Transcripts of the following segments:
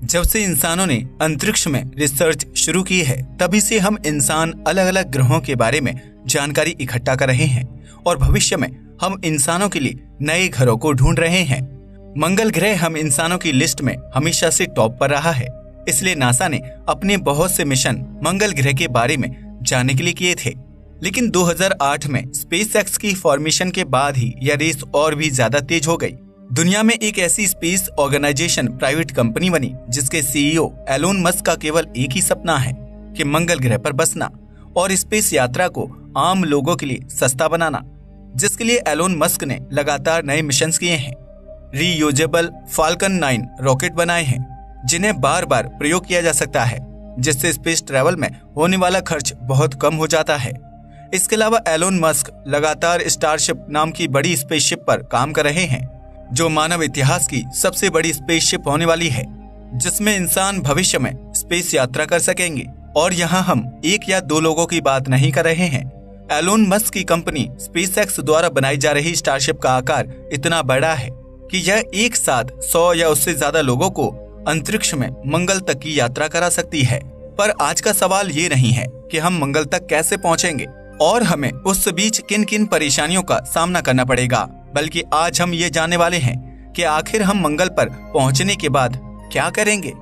जब से इंसानों ने अंतरिक्ष में रिसर्च शुरू की है, तभी से हम इंसान अलग अलग ग्रहों के बारे में जानकारी इकट्ठा कर रहे हैं और भविष्य में हम इंसानों के लिए नए घरों को ढूंढ रहे हैं। मंगल ग्रह हम इंसानों की लिस्ट में हमेशा से टॉप पर रहा है, इसलिए नासा ने अपने बहुत से मिशन मंगल ग्रह के बारे में जानने के लिए किए थे। लेकिन 2008 में स्पेसएक्स की फॉर्मेशन के बाद ही यह रेस और भी ज्यादा तेज हो गई। दुनिया में एक ऐसी स्पेस ऑर्गेनाइजेशन प्राइवेट कंपनी बनी जिसके सीईओ एलोन मस्क का केवल एक ही सपना है कि मंगल ग्रह पर बसना और स्पेस यात्रा को आम लोगों के लिए सस्ता बनाना, जिसके लिए एलोन मस्क ने लगातार नए मिशंस किए हैं। रीयूजेबल फाल्कन 9 रॉकेट बनाए हैं जिन्हें बार बार प्रयोग किया जा सकता है, जिससे स्पेस ट्रैवल में होने वाला खर्च बहुत कम हो जाता है। इसके अलावा एलोन मस्क लगातार स्टारशिप नाम की बड़ी स्पेसशिप पर काम कर रहे हैं, जो मानव इतिहास की सबसे बड़ी स्पेसशिप होने वाली है, जिसमें इंसान भविष्य में स्पेस यात्रा कर सकेंगे। और यहाँ हम एक या दो लोगों की बात नहीं कर रहे हैं। एलोन मस्क की कंपनी स्पेसएक्स द्वारा बनाई जा रही स्टारशिप का आकार इतना बड़ा है कि यह एक साथ 100 या उससे ज्यादा लोगों को अंतरिक्ष में मंगल तक की यात्रा करा सकती है। पर आज का सवाल ये नहीं है कि हम मंगल तक कैसे पहुँचेंगे और हमें उस बीच किन किन परेशानियों का सामना करना पड़ेगा, बल्कि आज हम ये जानने वाले हैं कि आखिर हम मंगल पर पहुंचने के बाद क्या करेंगे,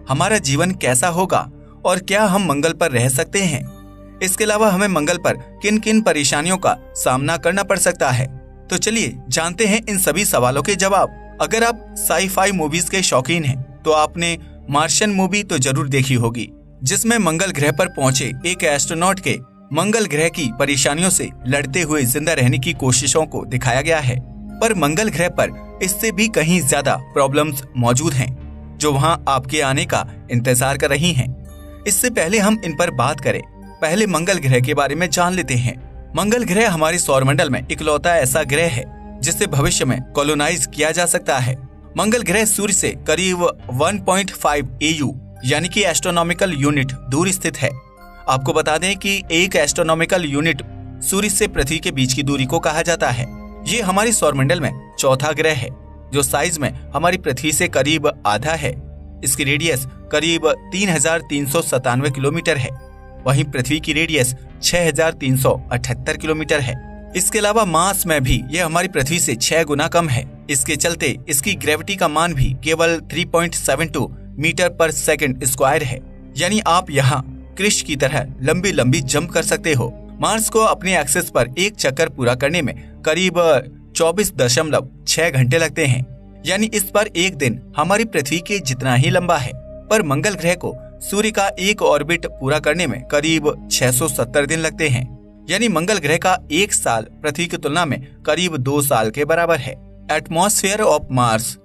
हमारा जीवन कैसा होगा और क्या हम मंगल पर रह सकते हैं। इसके अलावा हमें मंगल पर किन किन परेशानियों का सामना करना पड़ सकता है। तो चलिए जानते हैं इन सभी सवालों के जवाब। अगर आप साई-फाई मूवीज के शौकीन हैं तो आपने मार्शियन मूवी तो जरूर देखी होगी, जिसमें मंगल ग्रह पर पहुंचे एक एस्ट्रोनॉट के मंगल ग्रह की परेशानियों से लड़ते हुए जिंदा रहने की कोशिशों को दिखाया गया है। पर मंगल ग्रह पर इससे भी कहीं ज्यादा प्रॉब्लम्स मौजूद हैं, जो वहां आपके आने का इंतजार कर रही हैं। इससे पहले हम इन पर बात करें, पहले मंगल ग्रह के बारे में जान लेते हैं। मंगल ग्रह हमारे सौरमंडल में इकलौता ऐसा ग्रह है जिसे भविष्य में कॉलोनाइज किया जा सकता है। मंगल ग्रह सूर्य से करीब 1.5 AU यानी कि एस्ट्रोनॉमिकल यूनिट दूर स्थित है। आपको बता दें कि एक एस्ट्रोनॉमिकल यूनिट सूर्य से पृथ्वी के बीच की दूरी को कहा जाता है। ये हमारे सौरमंडल में चौथा ग्रह है, जो साइज में हमारी पृथ्वी से करीब आधा है। इसकी रेडियस करीब 3397 किलोमीटर है, वहीं पृथ्वी की रेडियस 6378 किलोमीटर है। इसके अलावा मास में भी यह हमारी पृथ्वी से 6 गुना कम है। इसके चलते इसकी ग्रेविटी का मान भी केवल 3.72 मीटर पर सेकंड स्क्वायर है, यानी आप यहाँ क्रिश की तरह लंबी लंबी जंप कर सकते हो। मार्स को अपने एक्सिस पर एक चक्कर पूरा करने में करीब 24.6 घंटे लगते हैं, यानी इस पर एक दिन हमारी पृथ्वी के जितना ही लंबा है। पर मंगल ग्रह को सूर्य का एक ऑर्बिट पूरा करने में करीब 670 दिन लगते हैं, यानी मंगल ग्रह का एक साल पृथ्वी की तुलना में करीब 2 साल के बराबर है। Atmosphere of Mars.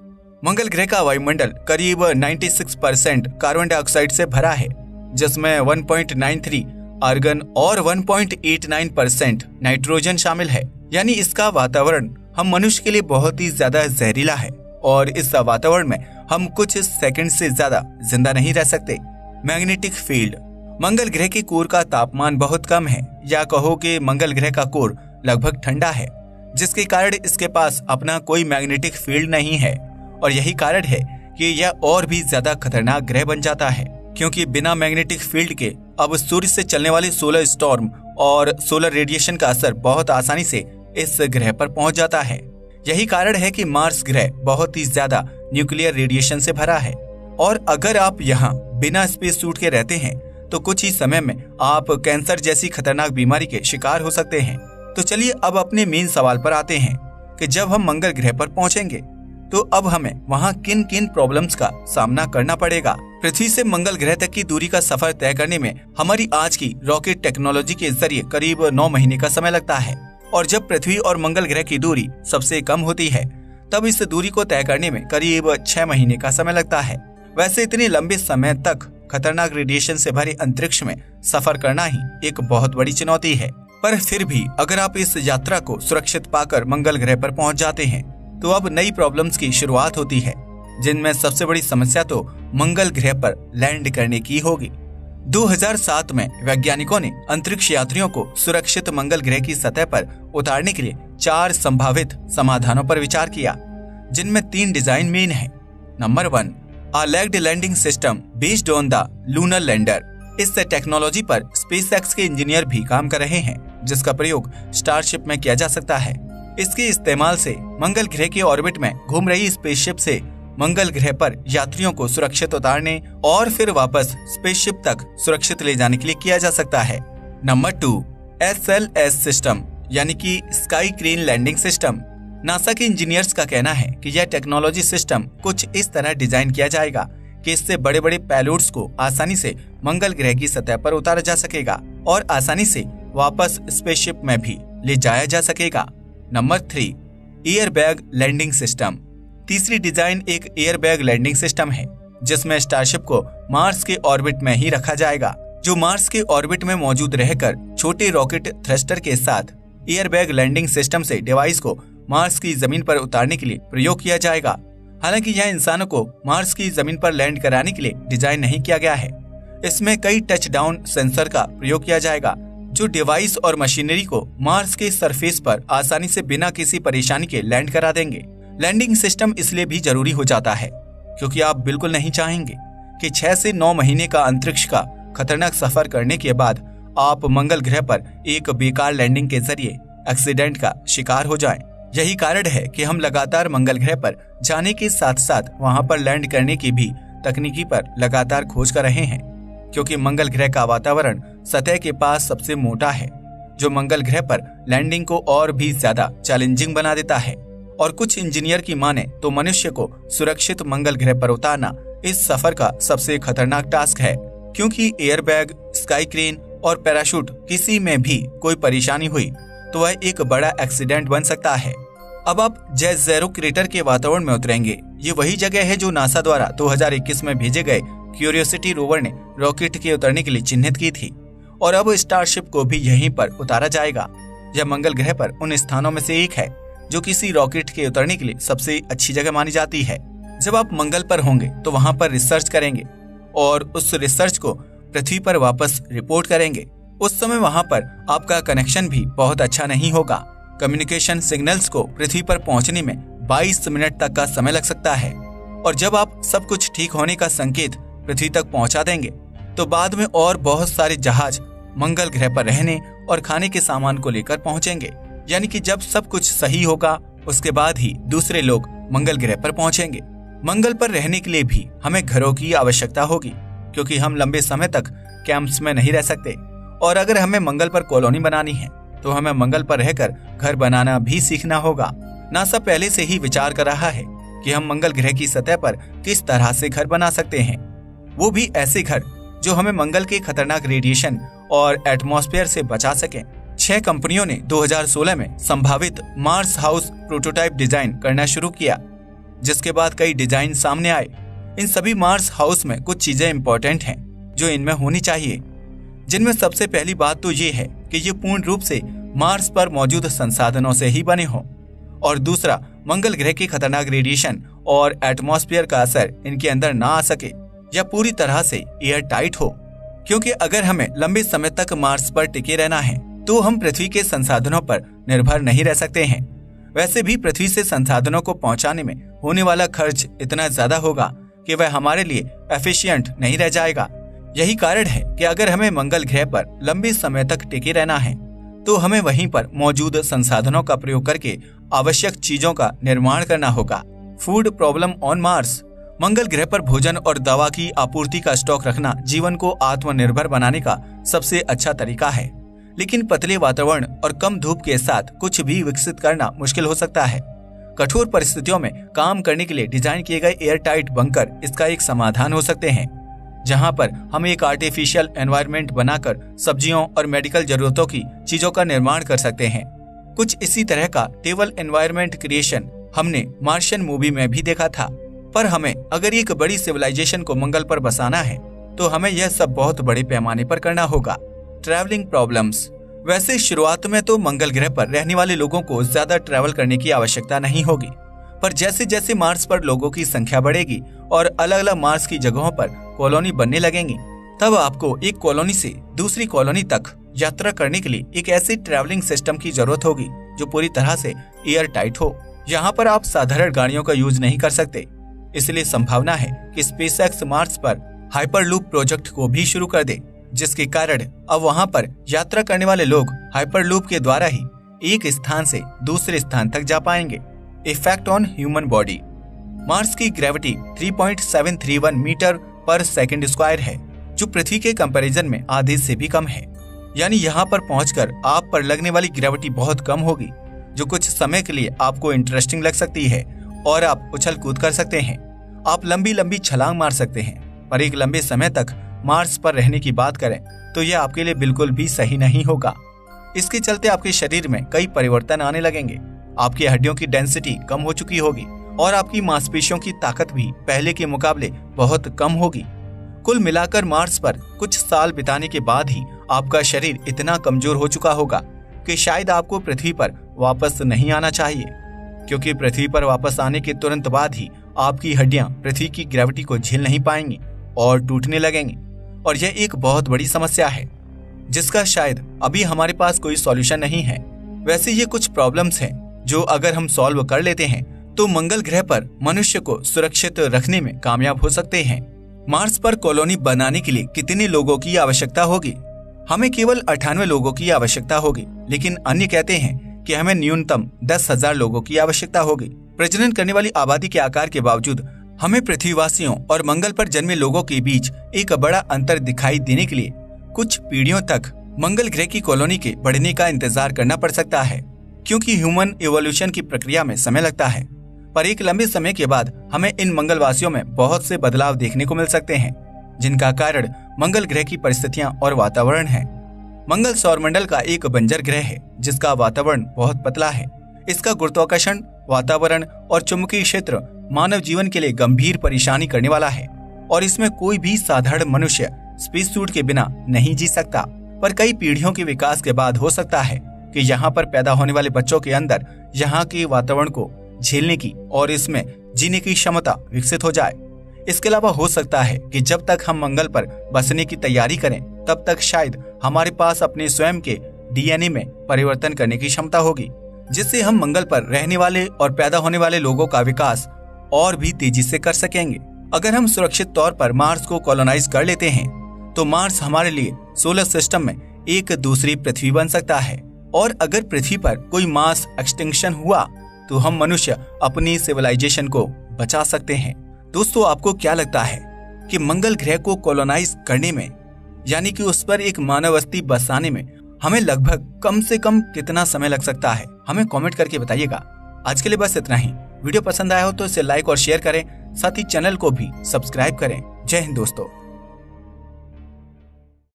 मंगल ग्रह का वायुमंडल करीब 96% कार्बन डाइऑक्साइड से भरा है, जिसमें 1.93 आर्गन और 1.89% नाइट्रोजन शामिल है, यानी इसका वातावरण हम मनुष्य के लिए बहुत ही ज्यादा जहरीला है और इस वातावरण में हम कुछ सेकंड से ज्यादा जिंदा नहीं रह सकते। Magnetic field. मंगल ग्रह के कोर का तापमान बहुत कम है, या कहो कि मंगल ग्रह का कोर लगभग ठंडा है, जिसके कारण इसके पास अपना कोई मैग्नेटिक फील्ड नहीं है। और यही कारण है कि यह और भी ज्यादा खतरनाक ग्रह बन जाता है, क्योंकि बिना मैग्नेटिक फील्ड के अब सूर्य से चलने वाले सोलर स्टॉर्म और सोलर रेडिएशन का असर बहुत आसानी से इस ग्रह पर पहुंच जाता है। यही कारण है कि मार्स ग्रह बहुत ही ज्यादा न्यूक्लियर रेडिएशन से भरा है, और अगर आप यहाँ बिना स्पेस सूट के रहते हैं तो कुछ ही समय में आप कैंसर जैसी खतरनाक बीमारी के शिकार हो सकते हैं। तो चलिए अब अपने मेन सवाल पर आते हैं कि जब हम मंगल ग्रह पर पहुंचेंगे तो अब हमें वहाँ किन किन प्रॉब्लम्स का सामना करना पड़ेगा। पृथ्वी से मंगल ग्रह तक की दूरी का सफर तय करने में हमारी आज की रॉकेट टेक्नोलॉजी के जरिए करीब 9 महीने का समय लगता है, और जब पृथ्वी और मंगल ग्रह की दूरी सबसे कम होती है तब इस दूरी को तय करने में करीब 6 महीने का समय लगता है। वैसे इतने लंबे समय तक खतरनाक रेडिएशन से भरे अंतरिक्ष में सफर करना ही एक बहुत बड़ी चुनौती है। पर फिर भी अगर आप इस यात्रा को सुरक्षित पाकर मंगल ग्रह पर पहुंच जाते हैं तो अब नई प्रॉब्लम्स की शुरुआत होती है, जिनमें सबसे बड़ी समस्या तो मंगल ग्रह पर लैंड करने की होगी। 2007 में वैज्ञानिकों ने अंतरिक्ष यात्रियों को सुरक्षित मंगल ग्रह की सतह पर उतारने के लिए 4 संभावित समाधानों पर विचार किया, जिनमें 3 डिजाइन मेन है। Number 1, A legged landing system based on the lunar lander। इस टेक्नोलॉजी पर स्पेसएक्स के इंजीनियर भी काम कर रहे हैं, जिसका प्रयोग स्टारशिप में किया जा सकता है। इसके इस्तेमाल से मंगल ग्रह के ऑर्बिट में घूम रही स्पेसशिप से मंगल ग्रह पर यात्रियों को सुरक्षित उतारने और फिर वापस स्पेसशिप तक सुरक्षित ले जाने के लिए किया जा सकता है। नंबर 2, SLS सिस्टम यानी कि sky crane landing system. NASA के इंजीनियर्स का कहना है कि यह टेक्नोलॉजी सिस्टम कुछ इस तरह डिजाइन किया जाएगा कि इससे बड़े बड़े पेलोड्स को आसानी से मंगल ग्रह की सतह पर उतारा जा सकेगा और आसानी से वापस स्पेसशिप में भी ले जाया जा सकेगा। Number 3, airbag landing system. तीसरी डिजाइन एक एयरबैग लैंडिंग सिस्टम है, जिसमें स्टारशिप को मार्स के ऑर्बिट में ही रखा जाएगा, जो मार्स के ऑर्बिट में मौजूद रहकर छोटे रॉकेट थ्रस्टर के साथ एयरबैग लैंडिंग सिस्टम से डिवाइस को मार्स की जमीन पर उतारने के लिए प्रयोग किया जाएगा। हालांकि यह इंसानों को मार्स की जमीन पर लैंड कराने के लिए डिजाइन नहीं किया गया है। इसमें कई टच डाउन सेंसर का प्रयोग किया जाएगा, जो डिवाइस और मशीनरी को मार्स के सरफेस पर आसानी से बिना किसी परेशानी के लैंड करा देंगे। लैंडिंग सिस्टम इसलिए भी जरूरी हो जाता है क्योंकि आप बिल्कुल नहीं चाहेंगे कि 6 से 9 महीने का अंतरिक्ष का खतरनाक सफर करने के बाद आप मंगल ग्रह पर एक बेकार लैंडिंग के जरिए एक्सीडेंट का शिकार हो जाएं। यही कारण है कि हम लगातार मंगल ग्रह पर जाने के साथ साथ वहां पर लैंड करने की भी तकनीकी पर लगातार खोज कर रहे हैं, क्योंकि मंगल ग्रह का वातावरण सतह के पास सबसे मोटा है, जो मंगल ग्रह पर लैंडिंग को और भी ज्यादा चैलेंजिंग बना देता है। और कुछ इंजीनियर की माने तो मनुष्य को सुरक्षित मंगल ग्रह पर उतारना इस सफर का सबसे खतरनाक टास्क है, क्योंकि एयरबैग, स्काई क्रेन और पैराशूट किसी में भी कोई परेशानी हुई तो वह एक बड़ा एक्सीडेंट बन सकता है। अब आप जेज़ेरो क्रेटर के वातावरण में उतरेंगे। ये वही जगह है जो नासा द्वारा 2021 में भेजे गए क्यूरियोसिटी रोवर ने रॉकेट के उतरने के लिए चिन्हित की थी, और अब स्टारशिप को भी यहीं पर उतारा जाएगा। यह मंगल ग्रह पर उन स्थानों में से एक है जो किसी रॉकेट के उतरने के लिए सबसे अच्छी जगह मानी जाती है। जब आप मंगल पर होंगे तो वहां पर रिसर्च करेंगे और उस रिसर्च को पृथ्वी पर वापस रिपोर्ट करेंगे। उस समय वहां पर आपका कनेक्शन भी बहुत अच्छा नहीं होगा। कम्युनिकेशन सिग्नल्स को पृथ्वी पर पहुंचने में 22 मिनट तक का समय लग सकता है, और जब आप सब कुछ ठीक होने का संकेत पृथ्वी तक पहुंचा देंगे तो बाद में और बहुत सारे जहाज मंगल ग्रह पर रहने और खाने के सामान को लेकर पहुंचेंगे। यानी कि जब सब कुछ सही होगा उसके बाद ही दूसरे लोग मंगल ग्रह पर पहुंचेंगे। मंगल पर रहने के लिए भी हमें घरों की आवश्यकता होगी, क्योंकि हम लंबे समय तक कैंप्स में नहीं रह सकते, और अगर हमें मंगल पर कॉलोनी बनानी है तो हमें मंगल पर रहकर घर बनाना भी सीखना होगा। नासा पहले से ही विचार कर रहा है कि हम मंगल ग्रह की सतह पर किस तरह से घर बना सकते हैं, वो भी ऐसे घर जो हमें मंगल के खतरनाक रेडिएशन और एटमॉस्फेयर से बचा सकें। 6 कंपनियों ने 2016 में संभावित मार्स हाउस प्रोटोटाइप डिजाइन करना शुरू किया, जिसके बाद कई डिजाइन सामने आए। इन सभी मार्स हाउस में कुछ चीजें इंपॉर्टेंट हैं जो इनमें होनी चाहिए, जिनमें सबसे पहली बात तो ये है कि ये पूर्ण रूप से मार्स पर मौजूद संसाधनों से ही बने हों, और दूसरा, मंगल ग्रह के खतरनाक रेडिएशन और एटमॉस्फेयर का असर इनके अंदर ना आ सके या पूरी तरह से एयर टाइट हो, क्योंकि अगर हमें लंबे समय तक मार्स पर टिके रहना है तो हम पृथ्वी के संसाधनों पर निर्भर नहीं रह सकते हैं। वैसे भी पृथ्वी से संसाधनों को पहुंचाने में होने वाला खर्च इतना ज्यादा होगा कि वह हमारे लिए एफिशिएंट नहीं रह जाएगा। यही कारण है कि अगर हमें मंगल ग्रह पर लंबे समय तक टिके रहना है तो हमें वहीं पर मौजूद संसाधनों का प्रयोग करके आवश्यक चीजों का निर्माण करना होगा। Food problem on Mars. मंगल ग्रह पर भोजन और दवा की आपूर्ति का स्टॉक रखना जीवन को आत्मनिर्भर बनाने का सबसे अच्छा तरीका है, लेकिन पतले वातावरण और कम धूप के साथ कुछ भी विकसित करना मुश्किल हो सकता है। कठोर परिस्थितियों में काम करने के लिए डिजाइन किए गए एयर टाइट बंकर इसका एक समाधान हो सकते हैं, जहां पर हम एक आर्टिफिशियल एनवायरनमेंट बनाकर सब्जियों और मेडिकल जरूरतों की चीजों का निर्माण कर सकते हैं। कुछ इसी तरह का टेबल एनवायरनमेंट क्रिएशन हमने मार्शियन मूवी में भी देखा था। पर हमें अगर एक बड़ी सिविलाइजेशन को मंगल पर बसाना है तो हमें यह सब बहुत बड़े पैमाने पर करना होगा। Travelling problems. वैसे शुरुआत में तो मंगल ग्रह पर रहने वाले लोगों को ज्यादा ट्रैवल करने की आवश्यकता नहीं होगी, पर जैसे जैसे मार्स पर लोगों की संख्या बढ़ेगी और अलग अलग मार्स की जगहों पर कॉलोनी बनने लगेंगी, तब आपको एक कॉलोनी से दूसरी कॉलोनी तक यात्रा करने के लिए एक ऐसी ट्रैवलिंग सिस्टम की जरूरत होगी जो पूरी तरह से एयर टाइट हो। यहाँ पर आप साधारण गाड़ियों का यूज नहीं कर सकते, इसलिए संभावना है कि स्पेसएक्स मार्स पर हाइपरलूप प्रोजेक्ट को भी शुरू कर दे, जिसके कारण अब वहां पर यात्रा करने वाले लोग हाइपरलूप के द्वारा ही एक स्थान से दूसरे स्थान तक जा पाएंगे। Effect on human body. Mars की ग्रेविटी 3.731 मीटर पर सेकंड स्क्वायर है, जो पृथ्वी के कंपैरिजन में आधे से भी कम है। यानी यहाँ पर पहुंचकर आप पर लगने वाली ग्रेविटी बहुत कम होगी, जो कुछ समय के लिए आपको इंटरेस्टिंग लग सकती है और आप उछल कूद कर सकते हैं। आप लंबी लंबी छलांग मार सकते हैं, पर एक लंबे समय तक मार्स पर रहने की बात करें तो यह आपके लिए बिल्कुल भी सही नहीं होगा। इसके चलते आपके शरीर में कई परिवर्तन आने लगेंगे। आपकी हड्डियों की डेंसिटी कम हो चुकी होगी और आपकी मांसपेशियों की ताकत भी पहले के मुकाबले बहुत कम होगी। कुल मिलाकर मार्स पर कुछ साल बिताने के बाद ही आपका शरीर इतना कमजोर हो चुका होगा कि शायद आपको पृथ्वी पर वापस नहीं आना चाहिए, क्योंकि पृथ्वी पर वापस आने के तुरंत बाद ही आपकी हड्डियां पृथ्वी की ग्रेविटी को झेल नहीं पाएंगी और टूटने लगेंगी। और यह एक बहुत बड़ी समस्या है, जिसका शायद अभी हमारे पास कोई सॉल्यूशन नहीं है। वैसे ये कुछ प्रॉब्लम्स हैं जो अगर हम सॉल्व कर लेते हैं तो मंगल ग्रह पर मनुष्य को सुरक्षित रखने में कामयाब हो सकते हैं। मार्स पर कॉलोनी बनाने के लिए कितने लोगों की आवश्यकता होगी? हमें केवल 98 लोगों की आवश्यकता होगी, लेकिन अन्य कहते हैं कि हमें न्यूनतम 10,000 लोगों की आवश्यकता होगी। प्रजनन करने वाली आबादी के आकार के बावजूद हमें पृथ्वीवासियों और मंगल पर जन्मे लोगों के बीच एक बड़ा अंतर दिखाई देने के लिए कुछ पीढ़ियों तक मंगल ग्रह की कॉलोनी के बढ़ने का इंतजार करना पड़ सकता है, क्योंकि ह्यूमन इवोल्यूशन की प्रक्रिया में समय लगता है। पर एक लंबे समय के बाद हमें इन मंगलवासियों में बहुत से बदलाव देखने को मिल सकते हैं, जिनका कारण मंगल ग्रह की परिस्थितियां और वातावरण है। मंगल सौरमंडल का एक बंजर ग्रह है, जिसका वातावरण बहुत पतला है। इसका गुरुत्वाकर्षण, वातावरण और चुंबकीय क्षेत्र मानव जीवन के लिए गंभीर परेशानी करने वाला है और इसमें कोई भी साधारण मनुष्य स्पेस सूट के बिना नहीं जी सकता। पर कई पीढ़ियों के विकास के बाद हो सकता है कि यहाँ पर पैदा होने वाले बच्चों के अंदर यहाँ के वातावरण को झेलने की और इसमें जीने की क्षमता विकसित हो जाए। इसके अलावा हो सकता है कि जब तक हम मंगल पर बसने की तैयारी करें, तब तक शायद हमारे पास अपने स्वयं के डीएनए में परिवर्तन करने की क्षमता होगी, जिससे हम मंगल पर रहने वाले और पैदा होने वाले लोगों का विकास और भी तेजी से कर सकेंगे। अगर हम सुरक्षित तौर पर मार्स को कॉलोनाइज कर लेते हैं, तो मार्स हमारे लिए सोलर सिस्टम में एक दूसरी पृथ्वी बन सकता है। और अगर पृथ्वी पर कोई मास एक्सटिंक्शन हुआ तो हम मनुष्य अपनी सिविलाइजेशन को बचा सकते हैं। दोस्तों, आपको क्या लगता है कि मंगल ग्रह को कॉलोनाइज करने में, यानी कि उस पर एक मानव बस्ती बसाने में हमें लगभग कम से कम कितना समय लग सकता है? हमें कमेंट करके बताइएगा। आज के लिए बस इतना ही। वीडियो पसंद आया हो तो इसे लाइक और शेयर करें, साथ ही चैनल को भी सब्सक्राइब करें। जय हिंद दोस्तों।